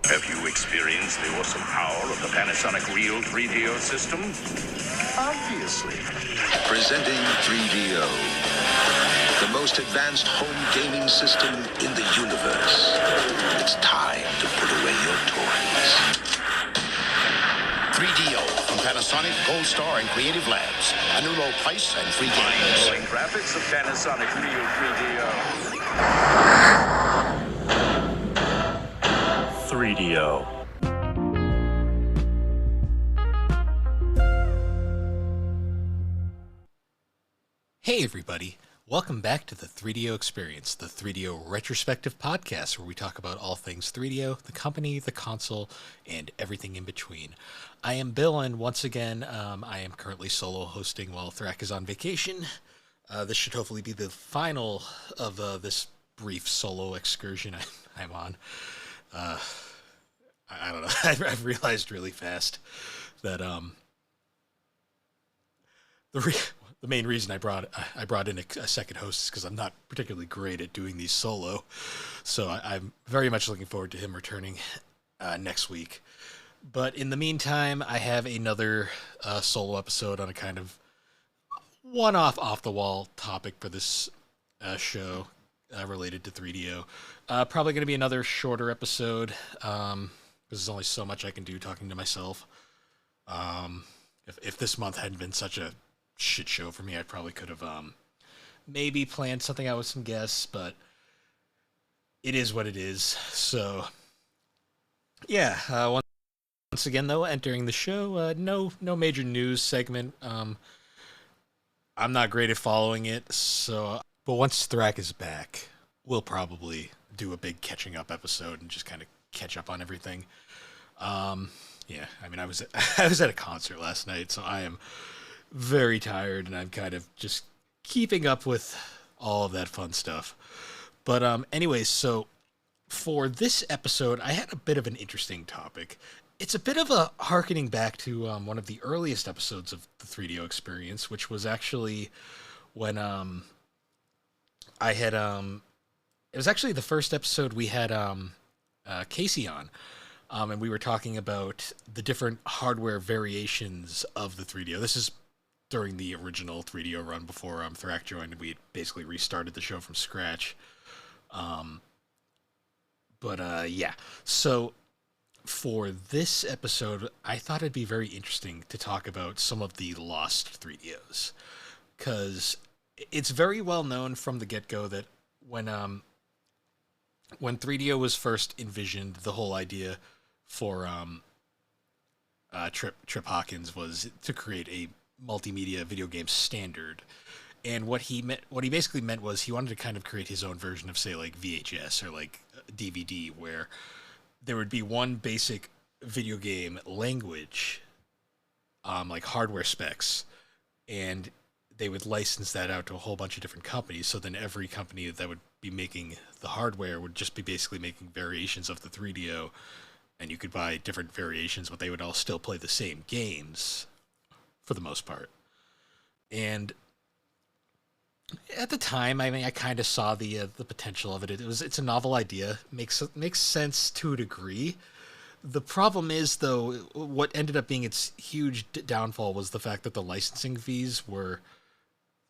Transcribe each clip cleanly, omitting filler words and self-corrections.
Have you experienced the awesome power of the Panasonic Real 3DO system? Obviously. Presenting 3DO, the most advanced home gaming system in the universe. It's time to put away your toys. 3DO from Panasonic, Gold Star, and Creative Labs. A new low price and free games. Mind-blowing graphics of Panasonic Real 3DO. 3DO. Hey everybody, welcome back to the 3DO Experience, the 3DO retrospective podcast where we talk about all things 3DO, the company, the console, and everything in between. I am Bill, and once again, I am currently solo hosting while Thrak is on vacation. This should hopefully be the final of this brief solo excursion I'm on. I don't know. I've realized really fast that the main reason I brought in a second host is because I'm not particularly great at doing these solo. So I'm very much looking forward to him returning next week. But in the meantime, I have another solo episode on a kind of one-off, off-the-wall topic for this show related to 3DO. Probably going to be another shorter episode. There's only so much I can do talking to myself. If this month hadn't been such a shit show for me, I probably could have maybe planned something out with some guests, but it is what it is. So, yeah, once again, though, entering the show, no major news segment. I'm not great at following it, but once Thrak is back, we'll probably do a big catching up episode and just kind of catch up on everything. Yeah, I mean, I was at a concert last night, so I am very tired, and I'm kind of just keeping up with all of that fun stuff. But anyways, so for this episode, I had a bit of an interesting topic. It's a bit of a harkening back to one of the earliest episodes of the 3DO Experience, which was actually when I had it was actually the first episode we had Casey on. And we were talking about the different hardware variations of the 3DO. This is during the original 3DO run before Thrak joined, and we had basically restarted the show from scratch. Yeah. So for this episode, I thought it'd be very interesting to talk about some of the lost 3DOs. Because it's very well known from the get-go that when 3DO was first envisioned, the whole idea for Trip Hawkins was to create a multimedia video game standard. And what he basically meant was he wanted to kind of create his own version of, say, like VHS or like DVD, where there would be one basic video game language, like hardware specs, and they would license that out to a whole bunch of different companies. So then every company that would be making the hardware would just be basically making variations of the 3DO, and you could buy different variations, but they would all still play the same games for the most part. And at the time, I mean, I kind of saw the potential of it. It's a novel idea. Makes sense to a degree. The problem is, though, what ended up being its huge downfall was the fact that the licensing fees were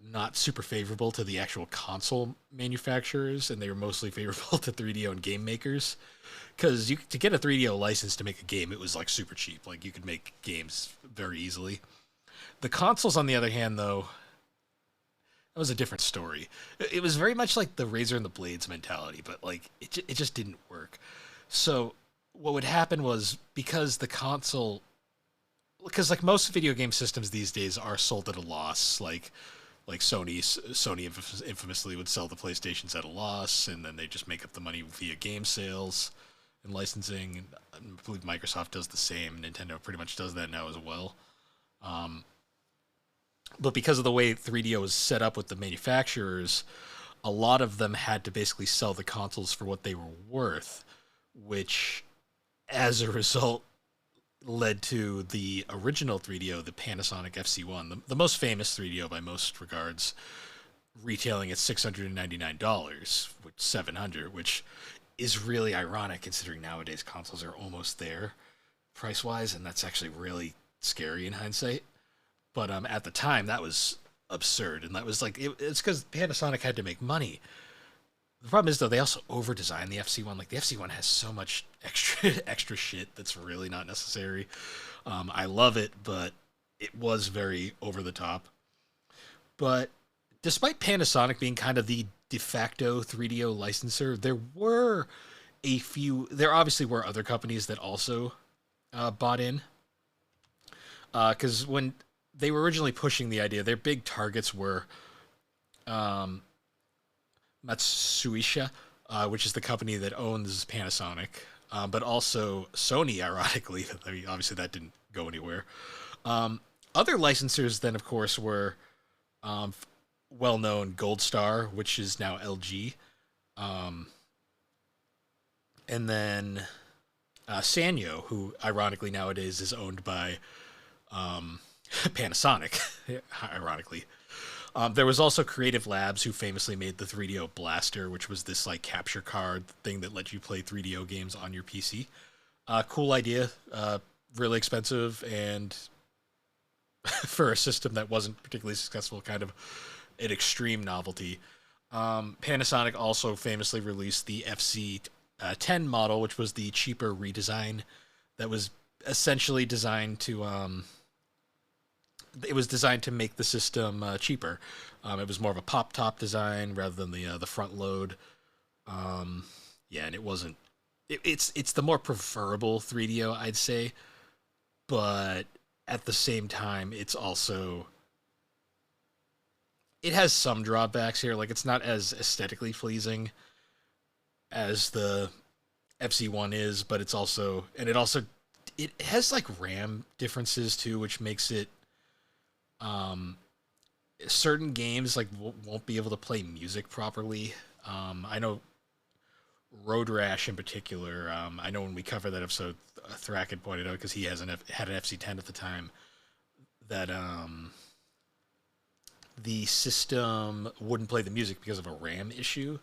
not super favorable to the actual console manufacturers, and they were mostly favorable to 3DO and game makers. Because to get a 3DO license to make a game, it was like super cheap. Like, you could make games very easily. The consoles, on the other hand, though, that was a different story. It was very much like the razor and the blades mentality, but like it just didn't work. So what would happen was, because like most video game systems these days are sold at a loss, like Sony infamously would sell the PlayStations at a loss, and then they just make up the money via game sales and licensing. And I believe Microsoft does the same. Nintendo pretty much does that now as well. But because of the way 3DO was set up with the manufacturers, a lot of them had to basically sell the consoles for what they were worth, which, as a result, led to the original 3DO, the Panasonic FC1, the most famous 3DO by most regards, retailing at $699, which $700, which is really ironic considering nowadays consoles are almost there price wise, and that's actually really scary in hindsight. But at the time, that was absurd, and that was like it's because Panasonic had to make money. The problem is though they also over designed the FC1. Like the FC1 has so much extra shit that's really not necessary. I love it, but it was very over the top. But despite Panasonic being kind of the de facto 3DO licensor, there obviously were other companies that also bought in. Because when they were originally pushing the idea, their big targets were Matsushita, which is the company that owns Panasonic, but also Sony, ironically. I mean, obviously that didn't go anywhere. Other licensors then, of course, were well-known Gold Star, which is now LG, and then Sanyo, who ironically nowadays is owned by Panasonic, ironically. There was also Creative Labs, who famously made the 3DO Blaster, which was this like capture card thing that let you play 3DO games on your PC. Cool idea, really expensive, and for a system that wasn't particularly successful, kind of an extreme novelty. Panasonic also famously released the FC10 model, which was the cheaper redesign that was essentially designed to it was designed to make the system cheaper. It was more of a pop top design rather than the front load. Yeah, and it wasn't. It's the more preferable 3DO, I'd say, but at the same time, it has some drawbacks here. Like, it's not as aesthetically pleasing as the FC1 is, but it has like RAM differences too, which makes it certain games like won't be able to play music properly. I know Road Rash in particular. I know when we covered that episode, Thrak had pointed out, because he had an FC10 at the time, that the system wouldn't play the music because of a RAM issue.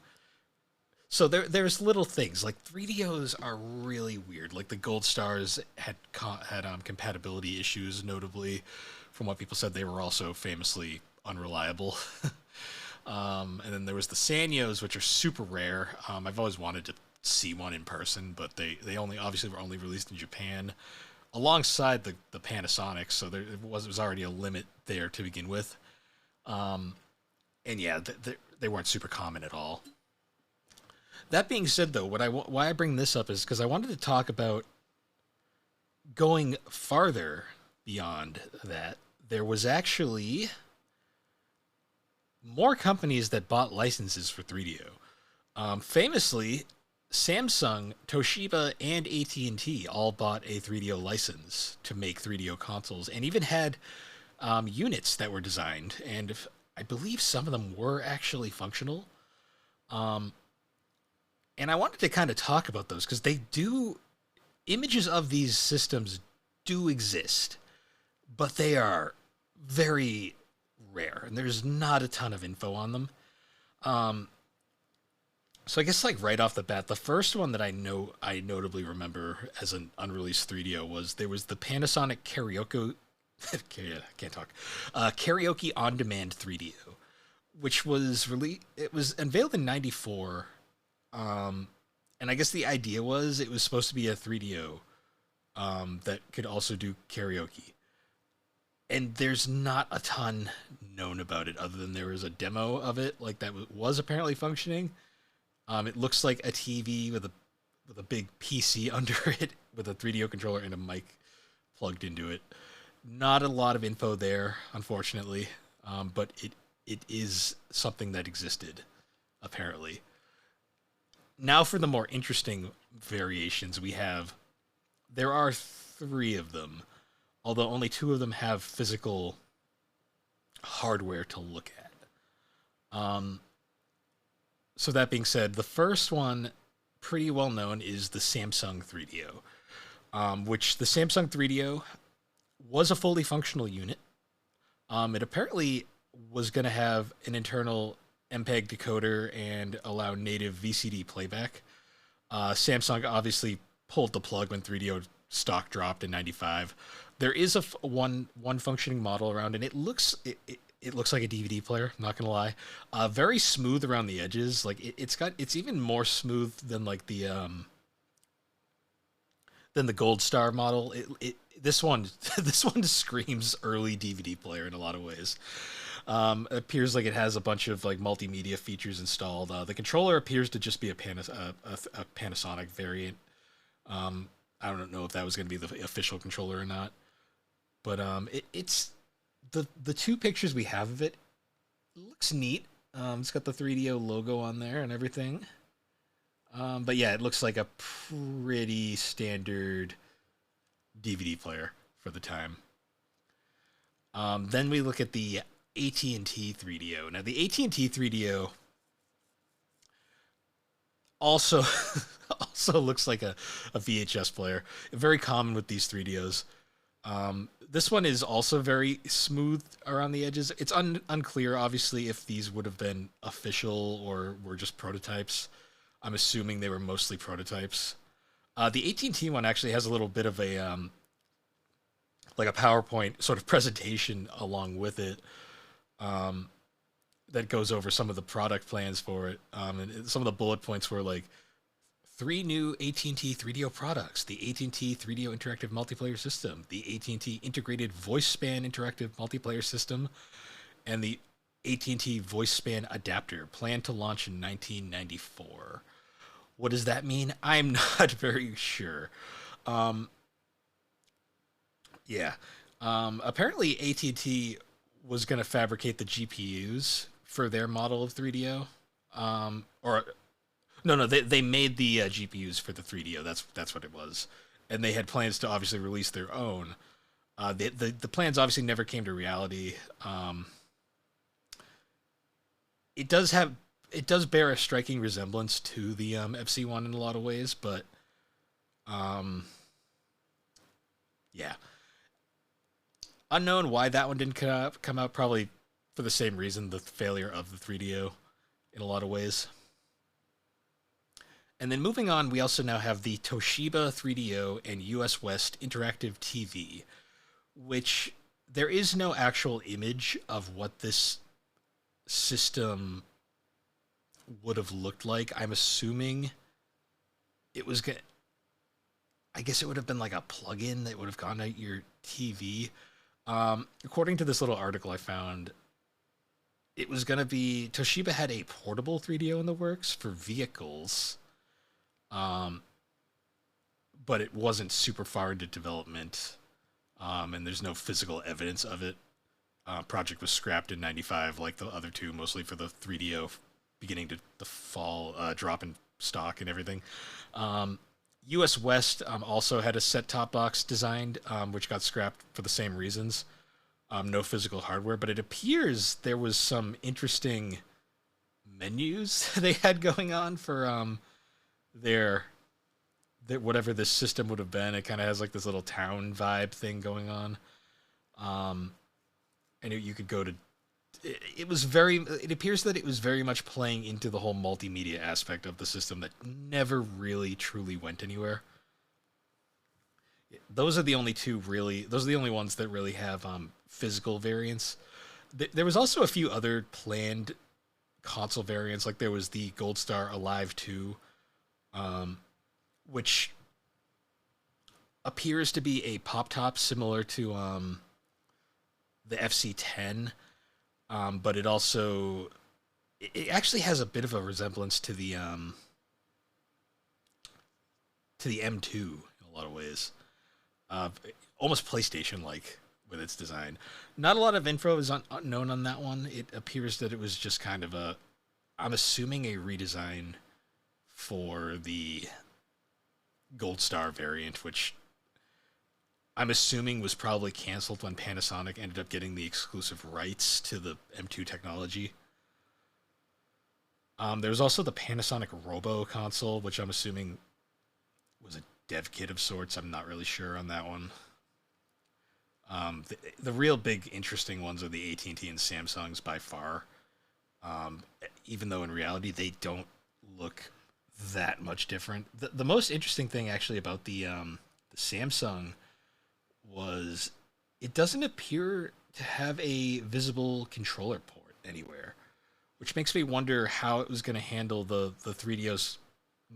So there's little things like 3DOs are really weird. Like the Gold Stars had compatibility issues, notably. From what people said, they were also famously unreliable. And then there was the Sanyos, which are super rare. I've always wanted to see one in person, but they obviously were only released in Japan alongside the Panasonic, so there was already a limit there to begin with. And yeah, they weren't super common at all. That being said, though, why I bring this up is because I wanted to talk about going farther beyond that. There was actually more companies that bought licenses for 3DO. Famously, Samsung, Toshiba, and AT&T all bought a 3DO license to make 3DO consoles, and even had units that were designed, and I believe some of them were actually functional. And I wanted to kind of talk about those, because images of these systems do exist, but they are very rare, and there's not a ton of info on them. So I guess like right off the bat, the first one that I notably remember as an unreleased 3DO was the Panasonic Karaoke Karaoke On Demand 3DO, which was it was unveiled in '94. And I guess the idea was it was supposed to be a 3DO that could also do karaoke. And there's not a ton known about it other than there was a demo of it, like that was apparently functioning. It looks like a TV with a big PC under it with a 3DO controller and a mic plugged into it. Not a lot of info there, unfortunately, but it is something that existed, apparently. Now for the more interesting variations there are 3 of them, although only 2 of them have physical hardware to look at. So that being said, the first one, pretty well known, is the Samsung 3DO, which the Samsung 3DO was a fully functional unit. It apparently was going to have an internal MPEG decoder and allow native VCD playback. Samsung obviously pulled the plug when 3DO stock dropped in '95. There is one functioning model around, and it looks like a DVD player. Not gonna lie, very smooth around the edges. Like it's even more smooth than like the Gold Star model. This one this one screams early DVD player in a lot of ways. It appears like it has a bunch of like multimedia features installed. The controller appears to just be a Panasonic variant. I don't know if that was going to be the official controller or not, but it's the two pictures we have of it. Looks neat. It's got the 3DO logo on there and everything. But yeah, it looks like a pretty standard DVD player for the time. Then we look at the AT&T 3DO. Now, the AT&T 3DO also also looks like a VHS player. Very common with these 3DOs. This one is also very smooth around the edges. It's unclear, obviously, if these would have been official or were just prototypes. I'm assuming they were mostly prototypes. The AT&T one actually has a little bit of a like a PowerPoint sort of presentation along with it that goes over some of the product plans for it. And some of the bullet points were like 3 new AT&T 3DO products: the AT&T 3DO Interactive Multiplayer System, the AT&T Integrated Voice Span Interactive Multiplayer System, and the AT&T Voice Span Adapter, planned to launch in 1994. What does that mean? I'm not very sure. Yeah. Apparently AT&T was going to fabricate the GPUs for their model of 3DO. Or no, they made the GPUs for the 3DO. That's what it was, and they had plans to obviously release their own. The plans obviously never came to reality. It does bear a striking resemblance to the FC1 in a lot of ways, but yeah, unknown why that one didn't come out. Probably for the same reason, the failure of the 3DO in a lot of ways. And then moving on, we also now have the Toshiba 3DO and US West Interactive TV, which there is no actual image of what this system would have looked like. I'm assuming it was going I guess it would have been like a plug-in that would have gone at your TV. According to this little article I found, it was going to be Toshiba had a portable 3DO in the works for vehicles, but it wasn't super far into development, and there's no physical evidence of it. Project was scrapped in '95, like the other two, mostly for the 3DO beginning to the fall, drop in stock and everything. US West also had a set-top box designed, which got scrapped for the same reasons. No physical hardware, but it appears there was some interesting menus they had going on for their whatever this system would have been. It kind of has like this little town vibe thing going on. And you could go to it appears that it was very much playing into the whole multimedia aspect of the system that never really truly went anywhere. Those are the only ones that really have physical variants. There was also a few other planned console variants, like there was the Gold Star Alive 2, which appears to be a pop top similar to the FC10. But it actually has a bit of a resemblance to the M2 in a lot of ways. Almost PlayStation-like with its design. Not a lot of info is known on that one. It appears that it was just kind of I'm assuming a redesign for the Gold Star variant, which I'm assuming was probably canceled when Panasonic ended up getting the exclusive rights to the M2 technology. There was also the Panasonic Robo console, which I'm assuming was a dev kit of sorts. I'm not really sure on that one. The real big interesting ones are the AT&T and Samsungs by far. Even though in reality they don't look that much different. The most interesting thing actually about the Samsung was it doesn't appear to have a visible controller port anywhere, which makes me wonder how it was going to handle the 3DO's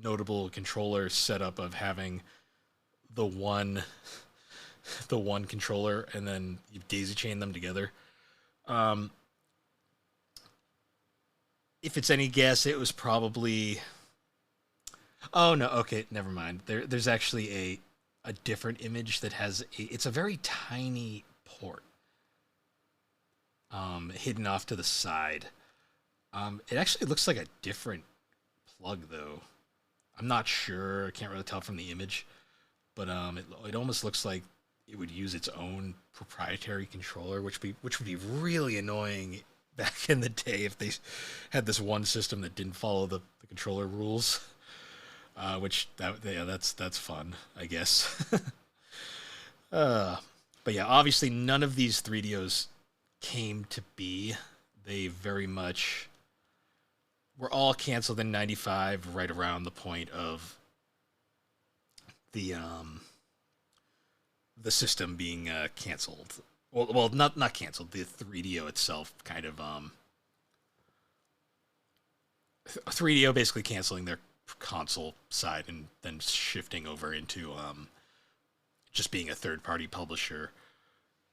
notable controller setup of having the one controller and then you daisy chain them together. If it's any guess, it was probably. Oh no, okay, never mind. There's actually a different image that has it's a very tiny port, hidden off to the side. It actually looks like a different plug though. I'm not sure. I can't really tell from the image, but it almost looks like it would use its own proprietary controller, which would be really annoying back in the day if they had this one system that didn't follow the controller rules. That's fun, I guess. But yeah, obviously none of these 3DOs came to be. They very much were all canceled in '95, right around the point of the system being canceled. Well, not canceled. The 3DO itself kind of 3DO basically canceling their console side and then shifting over into just being a third-party publisher.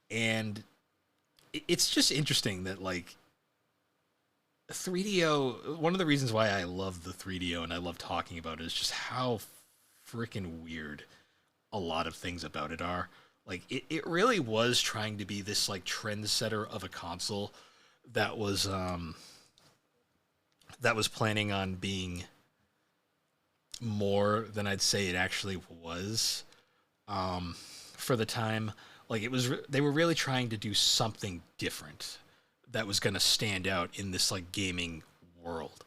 And it's just interesting that like 3DO, one of the reasons why I love the 3DO and I love talking about it is just how freaking weird a lot of things about it are. Like it really was trying to be this like trendsetter of a console that was planning on being more than I'd say it actually was for the time. Like they were really trying to do something different that was going to stand out in this like gaming world.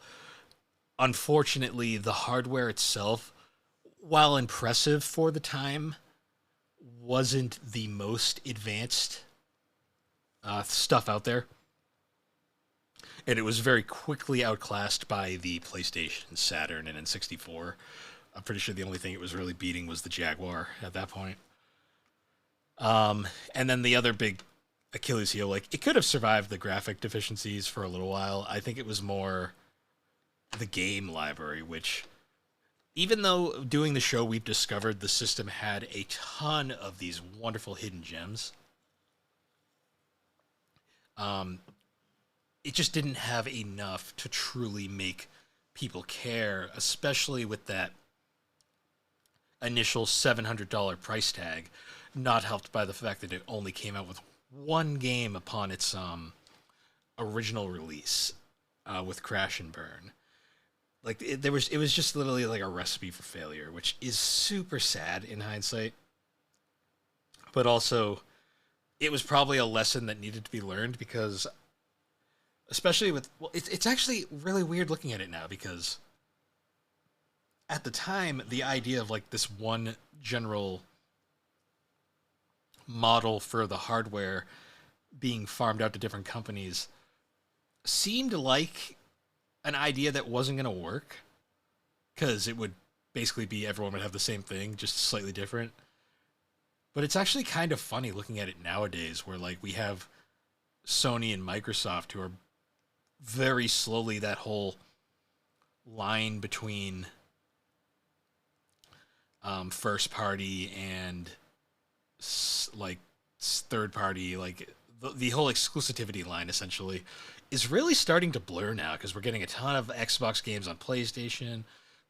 Unfortunately, the hardware itself, while impressive for the time, wasn't the most advanced stuff out there. And it was very quickly outclassed by the PlayStation, Saturn, and N64. I'm pretty sure the only thing it was really beating was the Jaguar at that point. And then the other big Achilles heel, like, it could have survived the graphic deficiencies for a little while. I think it was more the game library, which, even though doing the show we've discovered the system had a ton of these wonderful hidden gems, it just didn't have enough to truly make people care, especially with that initial $700 price tag, not helped by the fact that it only came out with one game upon its original release with Crash and Burn. Like it was just literally like a recipe for failure, which is super sad in hindsight. But also, it was probably a lesson that needed to be learned because, especially with, well, it's actually really weird looking at it now because at the time, the idea of like this one general model for the hardware being farmed out to different companies seemed like an idea that wasn't going to work because it would basically be everyone would have the same thing, just slightly different. But it's actually kind of funny looking at it nowadays where like we have Sony and Microsoft who are very slowly that whole line between first party and like third party, like the whole exclusivity line essentially is really starting to blur now because we're getting a ton of Xbox games on PlayStation.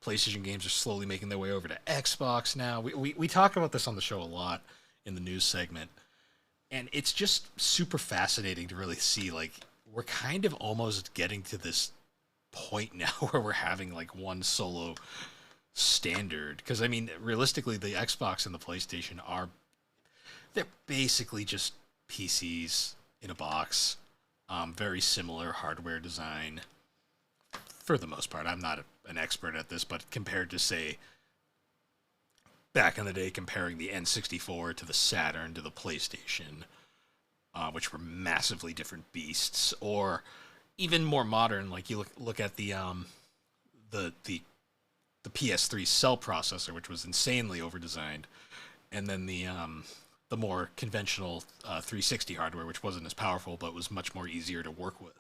PlayStation games are slowly making their way over to Xbox now. We talk about this on the show a lot in the news segment. And it's just super fascinating to really see, like, we're kind of almost getting to this point now where we're having, like, one solo standard. Because, I mean, realistically, the Xbox and the PlayStation they're basically just PCs in a box. Very similar hardware design for the most part. I'm not an expert at this, but compared to, say, back in the day, comparing the N64 to the Saturn to the PlayStation, which were massively different beasts, or even more modern, like you look at the the PS3 cell processor, which was insanely overdesigned, and then the more conventional 360 hardware, which wasn't as powerful but was much more easier to work with.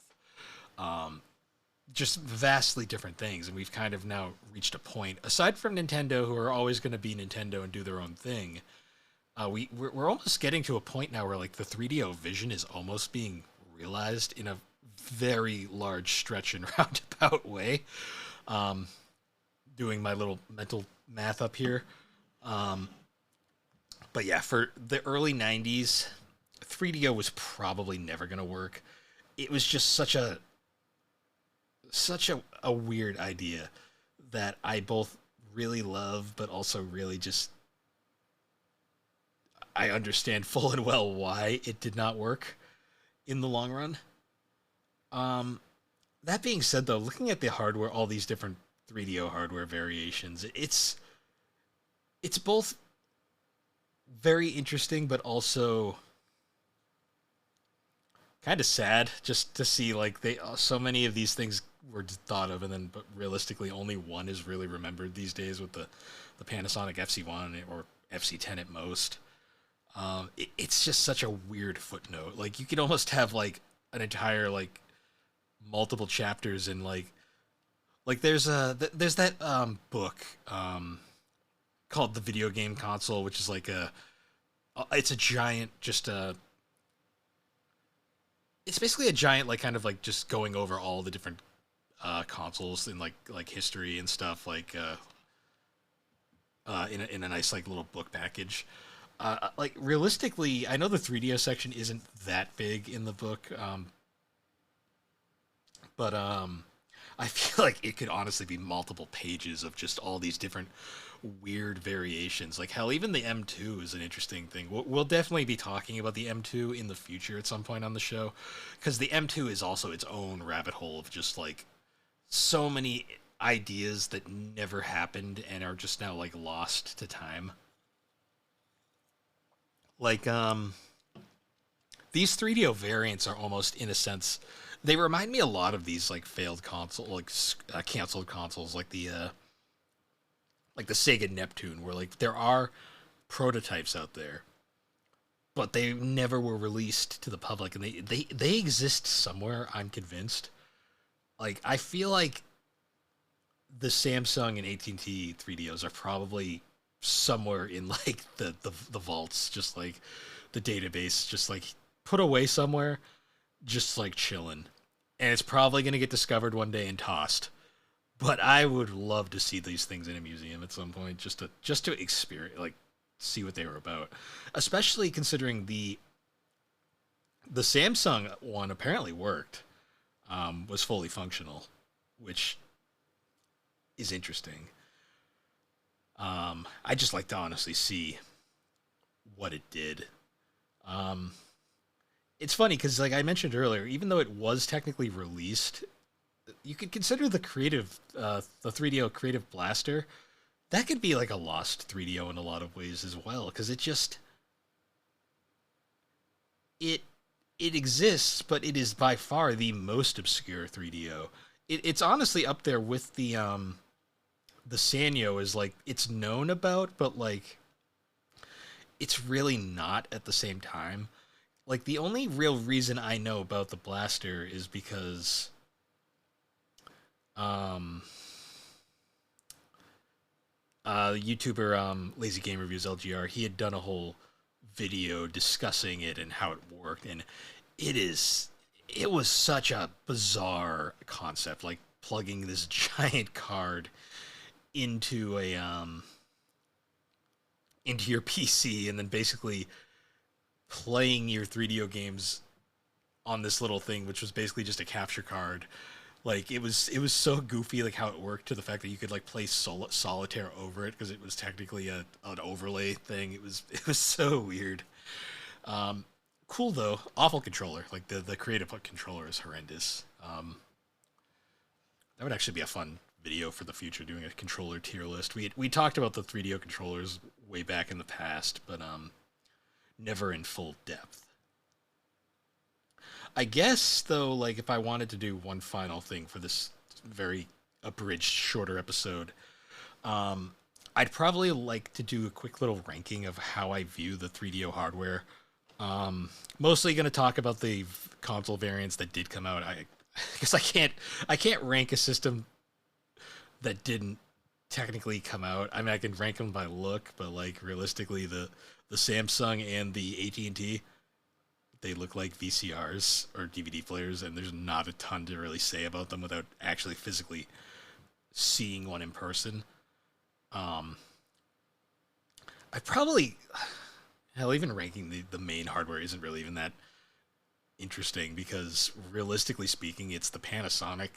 Just vastly different things, and we've kind of now reached a point, aside from Nintendo, who are always going to be Nintendo and do their own thing. We're almost getting to a point now where like the 3DO vision is almost being realized in a very large stretch and roundabout way. Doing my little mental math up here. But yeah, for the early 90s, 3DO was probably never going to work. It was just such a weird idea that I both really love, but also really just, I understand full and well why it did not work in the long run. That being said, though, looking at the hardware, all these different 3DO hardware variations, it's both very interesting, but also kind of sad just to see like so many of these things were thought of, and then but realistically only one is really remembered these days with the Panasonic FC1 or FC10 at most. It's just such a weird footnote. Like you could almost have like an entire like multiple chapters in like there's that book called The Video Game Console, which is like it's a giant it's basically a giant like kind of like just going over all the different consoles in like history and stuff, like in a nice like little book package. Like realistically, I know the 3DO section isn't that big in the book, but I feel like it could honestly be multiple pages of just all these different weird variations. Like hell, even the M2 is an interesting thing. We'll definitely be talking about the M2 in the future at some point on the show, because the M2 is also its own rabbit hole of just like so many ideas that never happened and are just now like lost to time. Like these 3DO variants are almost, in a sense, they remind me a lot of these like failed console, like canceled consoles, like the Sega Neptune, where like there are prototypes out there, but they never were released to the public, and they exist somewhere. I'm convinced. Like I feel like the Samsung and AT&T 3DOs are probably somewhere in like the vaults, just like the database, just like put away somewhere, just like chilling, and it's probably going to get discovered one day and tossed. But I would love to see these things in a museum at some point, just to experience, like, see what they were about. Especially considering the Samsung one apparently worked, was fully functional, which is interesting. I just like to honestly see what it did. It's funny because, like I mentioned earlier, even though it was technically released, you could consider the 3DO Creative Blaster, that could be like a lost 3DO in a lot of ways as well, because it exists, but it is by far the most obscure 3DO. It's honestly up there with the Sanyo, is like it's known about, but like it's really not at the same time. Like the only real reason I know about the Blaster is because YouTuber Lazy Game Reviews LGR, he had done a whole video discussing it and how it worked, and it was such a bizarre concept, like plugging this giant card into into your PC and then basically playing your 3DO games on this little thing, which was basically just a capture card. Like it was so goofy, like how it worked, to the fact that you could like play solitaire over it because it was technically an overlay thing. It was so weird. Cool though. Awful controller. Like the creative controller is horrendous. That would actually be a fun video for the future, doing a controller tier list. We talked about the 3DO controllers way back in the past, but never in full depth. I guess though, like if I wanted to do one final thing for this very abridged, shorter episode, I'd probably like to do a quick little ranking of how I view the 3DO hardware. Mostly going to talk about the console variants that did come out. I guess I can't rank a system that didn't technically come out. I mean, I can rank them by look, but like realistically, the Samsung and the AT&T, they look like VCRs or DVD players, and there's not a ton to really say about them without actually physically seeing one in person. I probably, hell, even ranking the main hardware isn't really even that interesting because realistically speaking, it's the Panasonic.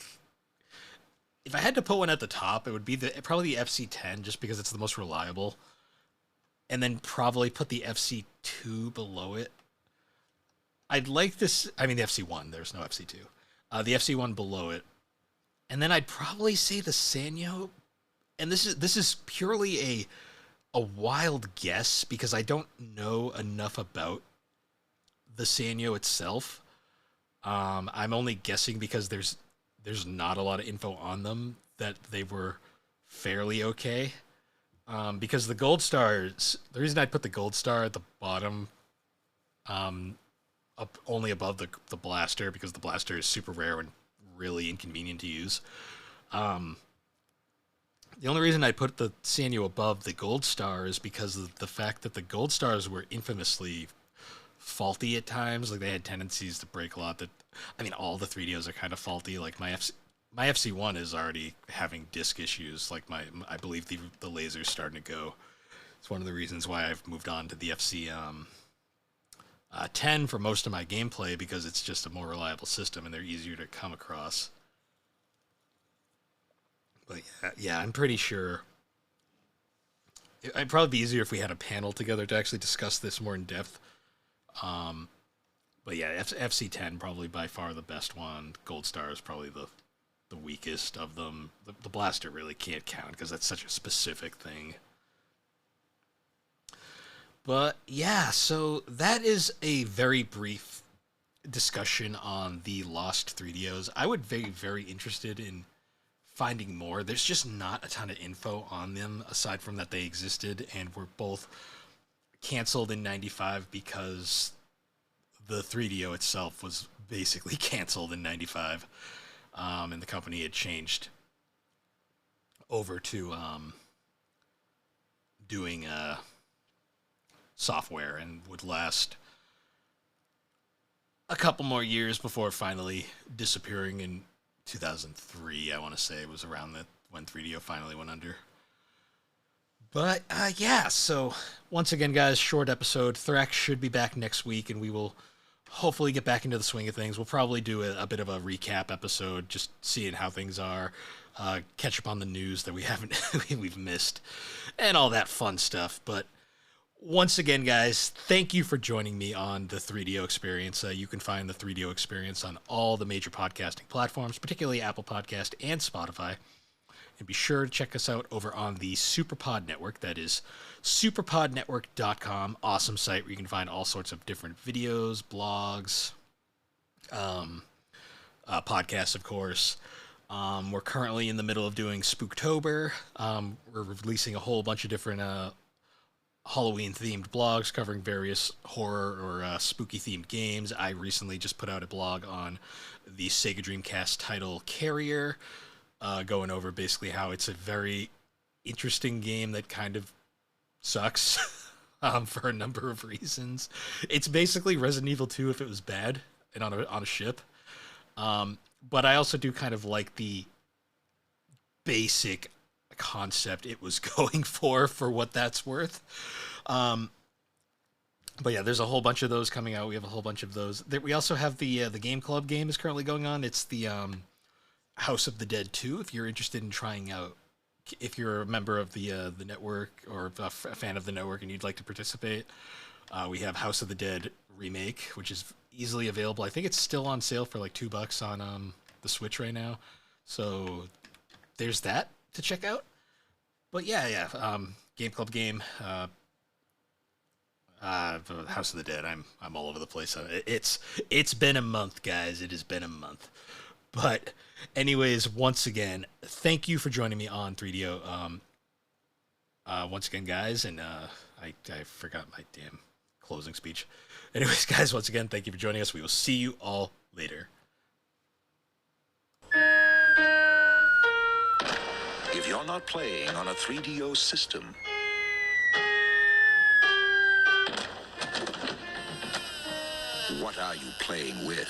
If I had to put one at the top, it would be probably the FC10 just because it's the most reliable, and then probably put the FC2 below it. I'd like this. I mean, the FC1. There's no FC2. The FC1 below it, and then I'd probably say the Sanyo. And this is purely a wild guess because I don't know enough about the Sanyo itself. I'm only guessing because there's not a lot of info on them that they were fairly okay. Because the Gold Stars, the reason I put the Gold Star at the bottom, up only above the Blaster, because the Blaster is super rare and really inconvenient to use. The only reason I put the Sanyo above the Gold Star is because of the fact that the Gold Stars were infamously faulty at times. Like, they had tendencies to break a lot. I mean, all the 3DOs are kind of faulty. Like, my FC1 is already having disk issues. Like, I believe the laser's starting to go. It's one of the reasons why I've moved on to the FC 10 for most of my gameplay, because it's just a more reliable system and they're easier to come across. But yeah, I'm pretty sure it'd probably be easier if we had a panel together to actually discuss this more in depth. But yeah, FC10 probably by far the best one. Gold Star is probably the weakest of them. The Blaster really can't count because that's such a specific thing. But yeah, so that is a very brief discussion on the lost 3DOs. I would be very interested in finding more. There's just not a ton of info on them aside from that they existed and were both canceled in 95 because the 3DO itself was basically canceled in 95, and the company had changed over to doing software and would last a couple more years before finally disappearing in 2003, I want to say, was around when 3DO finally went under. But yeah, so once again, guys, short episode. Thrak should be back next week, and we will hopefully get back into the swing of things. We'll probably do a bit of a recap episode, just seeing how things are, catch up on the news that we've missed, and all that fun stuff. But once again, guys, thank you for joining me on the 3DO Experience. You can find the 3DO Experience on all the major podcasting platforms, particularly Apple Podcast and Spotify. And be sure to check us out over on the Superpod Network. That is superpodnetwork.com. Awesome site where you can find all sorts of different videos, blogs, podcasts, of course. We're currently in the middle of doing Spooktober. We're releasing a whole bunch of different Halloween-themed blogs covering various horror or spooky-themed games. I recently just put out a blog on the Sega Dreamcast title Carrier, going over basically how it's a very interesting game that kind of sucks for a number of reasons. It's basically Resident Evil 2 if it was bad and on a ship. But I also do kind of like the basic concept it was going for what that's worth. But yeah, there's a whole bunch of those coming out. We have a whole bunch of those. We also have the Game Club game is currently going on. It's the House of the Dead 2. If you're interested in trying out, if you're a member of the network or a fan of the network and you'd like to participate, we have House of the Dead Remake, which is easily available. I think it's still on sale for like $2 on the Switch right now. So there's that to check out. But yeah, Game Club game, House of the Dead. I'm all over the place. It's been a month, guys. It has been a month. But anyways, once again, thank you for joining me on 3DO. Once again, guys, and I forgot my damn closing speech. Anyways, guys, once again, thank you for joining us. We will see you all later. If you're not playing on a 3DO system, what are you playing with?